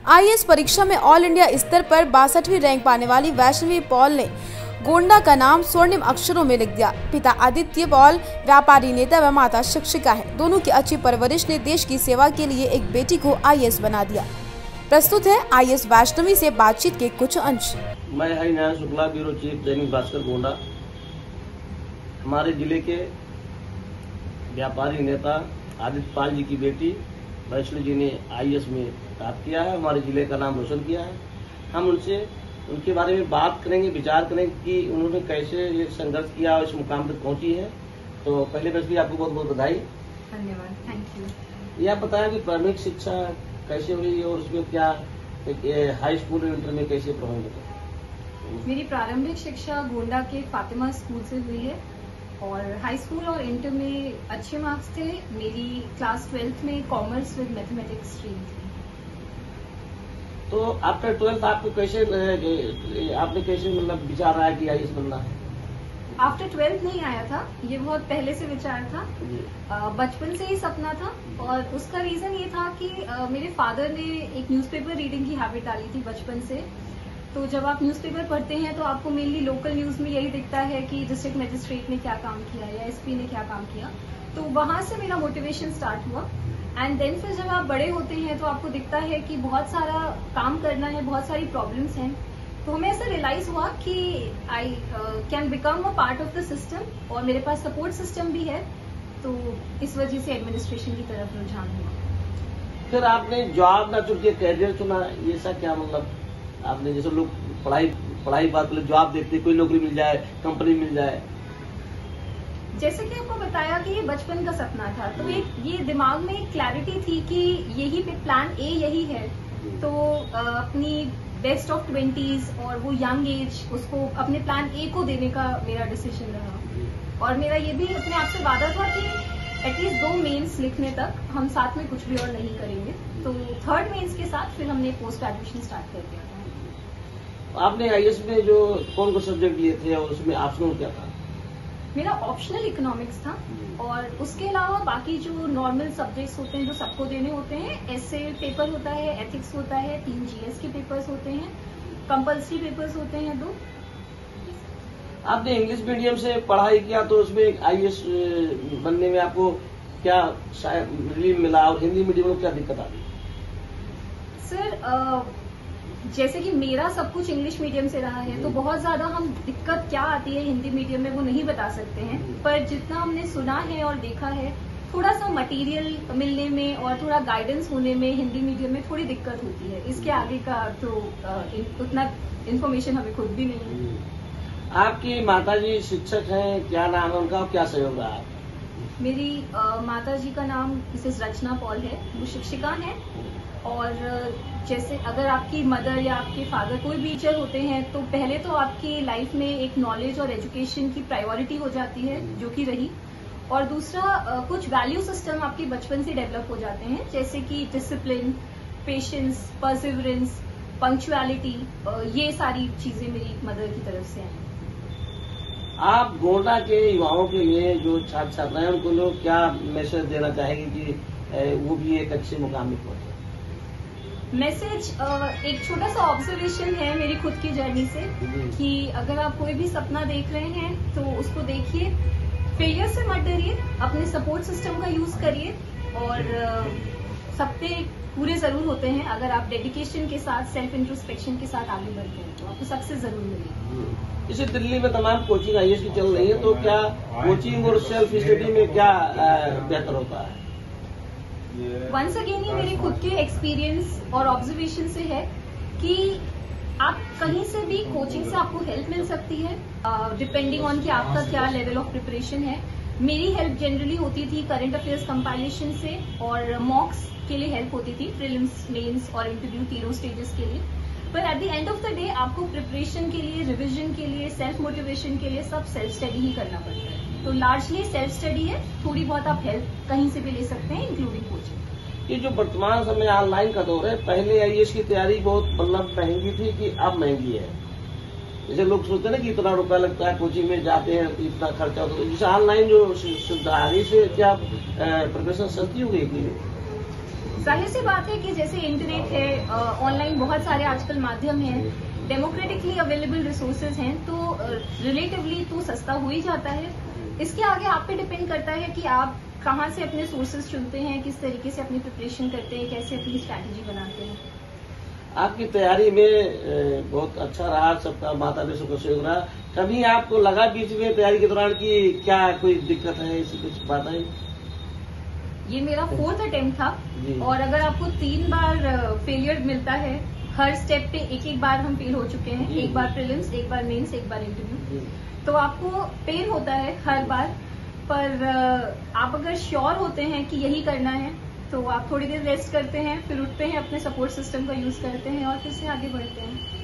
IAS परीक्षा में all India स्तर पर 62वीं रैंक पाने वाली वैष्णवी पॉल ने गोंडा का नाम स्वर्णिम अक्षरों में लिख दिया। पिता आदित्य पॉल व्यापारी नेता व माता शिक्षिका है। दोनों की अच्छी परवरिश ने देश की सेवा के लिए एक बेटी को आईएएस बना दिया। प्रस्तुत है आईएएस वैष्णवी से बातचीत के कुछ अंश। मैं हरिनारायण शुक्ला, ब्यूरो चीफ, दैनिक भास्कर गोंडा। हमारे जिले के व्यापारी नेता आदित्य पाल जी की बेटी वैष्णवी जी ने आईएएस में प्राप्त किया है, हमारे जिले का नाम रोशन किया है। हम उनसे उनके बारे में बात करेंगे, विचार करेंगे कि उन्होंने कैसे ये संघर्ष किया और इस मुकाम तक पहुंची है। तो पहले वैष्णवी आपको बहुत बहुत बधाई। धन्यवाद, थैंक यू। ये आप बताया कि प्रारंभिक शिक्षा कैसे हुई और उसमें क्या हाई स्कूल और इंटर में कैसे प्रभावित? मेरी प्रारंभिक शिक्षा गोंडा के फातिमा स्कूल से हुई है और हाई स्कूल और इंटर में अच्छे मार्क्स थे। मेरी क्लास 12th में कॉमर्स विद मैथमेटिक्स स्ट्रीम थी। तो आफ्टर 12th आपको कैसे आपने कैसे मतलब विचार आया कि आईएएस बनना है? आफ्टर 12th नहीं आया था, ये बहुत पहले से विचार था। बचपन से ही सपना था और उसका रीजन ये था कि मेरे फादर ने एक न्यूज़पेपर रीडिंग की हैबिट डाली थी बचपन से। तो जब आप न्यूज़पेपर पढ़ते हैं तो आपको मेनली लोकल न्यूज में यही दिखता है कि डिस्ट्रिक्ट मजिस्ट्रेट ने क्या काम किया या एसपी ने क्या काम किया। तो वहां से मेरा मोटिवेशन स्टार्ट हुआ। एंड देन फिर जब आप बड़े होते हैं तो आपको दिखता है कि बहुत सारा काम करना है, बहुत सारी प्रॉब्लम्स हैं। तो हमें ऐसा रियलाइज हुआ कि I can become a part of the system और मेरे पास सपोर्ट सिस्टम भी है। तो इस वजह से एडमिनिस्ट्रेशन की तरफ रुझान हुआ। फिर आपने जॉब ना चुन के कैरियर चुना, ये सा क्या मतलब? आपने जैसे लोग पढ़ाई बात जॉब देखते, कोई नौकरी मिल जाए, कंपनी मिल जाए। जैसे कि आपको बताया कि ये बचपन का सपना था, तो ये दिमाग में एक क्लैरिटी थी कि यही प्लान ए यही है। तो अपनी बेस्ट ऑफ 20s और वो यंग एज, उसको अपने प्लान ए को देने का मेरा डिसीजन रहा। और मेरा ये भी अपने आप से वादा था कि एटलीस्ट 2 मेंस लिखने तक हम साथ में कुछ भी और नहीं करेंगे। तो 3rd मेंस के साथ फिर हमने पोस्ट ग्रेजुएशन स्टार्ट कर दिया था। आपने आईएएस में जो कौन सब्जेक्ट लिए थे और उसमें ऑप्शनल क्या था? मेरा ऑप्शनल इकोनॉमिक्स था और उसके अलावा बाकी जो नॉर्मल सब्जेक्ट्स होते हैं जो सबको देने होते हैं, एसे पेपर होता है, एथिक्स होता है, 3 जीएस के पेपर्स होते हैं, कंपल्सरी पेपर्स होते हैं 2। आपने इंग्लिश मीडियम से पढ़ाई किया तो उसमें आईएएस बनने में आपको क्या रिलीफ मिला और हिंदी मीडियम में क्या दिक्कत आ गई? सर जैसे कि मेरा सब कुछ इंग्लिश मीडियम से रहा है तो बहुत ज्यादा हम दिक्कत क्या आती है हिंदी मीडियम में वो नहीं बता सकते हैं। पर जितना हमने सुना है और देखा है, थोड़ा सा मटेरियल मिलने में और थोड़ा गाइडेंस होने में हिंदी मीडियम में थोड़ी दिक्कत होती है। इसके आगे का तो उतना इन्फॉर्मेशन हमें खुद भी नहीं है। आपकी माताजी शिक्षक हैं, क्या नाम है उनका और क्या सहयोग रहा? मेरी माताजी का नाम मिसेस रचना पॉल है, वो शिक्षिका हैं। और जैसे अगर आपकी मदर या आपके फादर कोई भी टीचर होते हैं तो पहले तो आपकी लाइफ में एक नॉलेज और एजुकेशन की प्रायोरिटी हो जाती है, जो कि रही। और दूसरा कुछ वैल्यू सिस्टम आपके बचपन से डेवलप हो जाते हैं, जैसे कि डिसिप्लिन, पेशेंस, परसिवरेंस, पंक्चुअलिटी। ये सारी चीजें मेरी मदर की तरफ से हैं। आप गोंडा के युवाओं के लिए जो छात्र छात्राएं उनको लोग क्या मैसेज देना चाहेंगे कि वो भी एक अच्छे मुकाम में पहुंचे? मैसेज एक छोटा सा ऑब्जर्वेशन है मेरी खुद की जर्नी से कि अगर आप कोई भी सपना देख रहे हैं तो उसको देखिए, फेलियर से मत डरिए, अपने सपोर्ट सिस्टम का यूज करिए और सपने पूरे जरूर होते हैं अगर आप डेडिकेशन के साथ, सेल्फ इंट्रोस्पेक्शन के साथ आगे बढ़ते हैं तो आपको सक्सेस जरूर मिलेगी। इसे दिल्ली में तमाम कोचिंग आईएएस की चल रही है, तो क्या कोचिंग और सेल्फ स्टडी में क्या बेहतर होता है? वंस अगेन ये मेरे खुद के एक्सपीरियंस और ऑब्जर्वेशन से है कि आप कहीं से भी कोचिंग से आपको हेल्प मिल सकती है, डिपेंडिंग ऑन कि आपका क्या लेवल ऑफ प्रिपरेशन है। मेरी हेल्प जनरली होती थी करंट अफेयर्स कंपाइलेशन से और मॉक्स के लिए हेल्प होती थी, प्रीलिम्स, मेंस और इंटरव्यू तीनों स्टेजेस के लिए। पर at the end of the day आपको प्रिपरेशन के लिए, रिविजन के लिए, सेल्फ मोटिवेशन के लिए सब सेल्फ स्टडी ही करना पड़ता है। तो लार्जली सेल्फ स्टडी है, थोड़ी बहुत आप हेल्प कहीं से भी ले सकते हैं, इंक्लूडिंग कोचिंग। ये जो वर्तमान समय ऑनलाइन का दौर है, पहले आईएएस की तैयारी बहुत मतलब महंगी थी कि अब महंगी है? जैसे लोग सोचते हैं ना कि इतना रुपया लगता है, कोचिंग में जाते हैं इतना खर्चा होता है, जैसे ऑनलाइन जो सुविधा आ गई से क्या प्रिपरेशन सस्ती हो गई? जाहिर सी बात है कि जैसे इंटरनेट है, ऑनलाइन बहुत सारे आजकल माध्यम हैं, डेमोक्रेटिकली अवेलेबल रिसोर्सेज हैं, तो रिलेटिवली तो सस्ता हो ही जाता है। इसके आगे आप पे डिपेंड करता है कि आप कहाँ से अपने सोर्सेज चुनते हैं, किस तरीके से अपनी प्रिपरेशन करते हैं, कैसे अपनी स्ट्रैटेजी बनाते हैं। आपकी तैयारी में बहुत अच्छा रहा, सबका माता पिता को सहयोग रहा। कभी आपको लगा बीच में तैयारी के दौरान कि क्या कोई दिक्कत है, ऐसी कुछ बात आई? ये मेरा 4th अटेम्प्ट था और अगर आपको 3 बार फेलियर मिलता है, हर स्टेप पे एक बार हम फेल हो चुके हैं, एक बार प्रीलिम्स, एक बार मेंस, एक बार इंटरव्यू, तो आपको पेन होता है हर बार। पर आप अगर श्योर होते हैं कि यही करना है तो आप थोड़ी देर रेस्ट करते हैं, फिर उठते हैं, अपने सपोर्ट सिस्टम का यूज करते हैं और फिर से आगे बढ़ते हैं।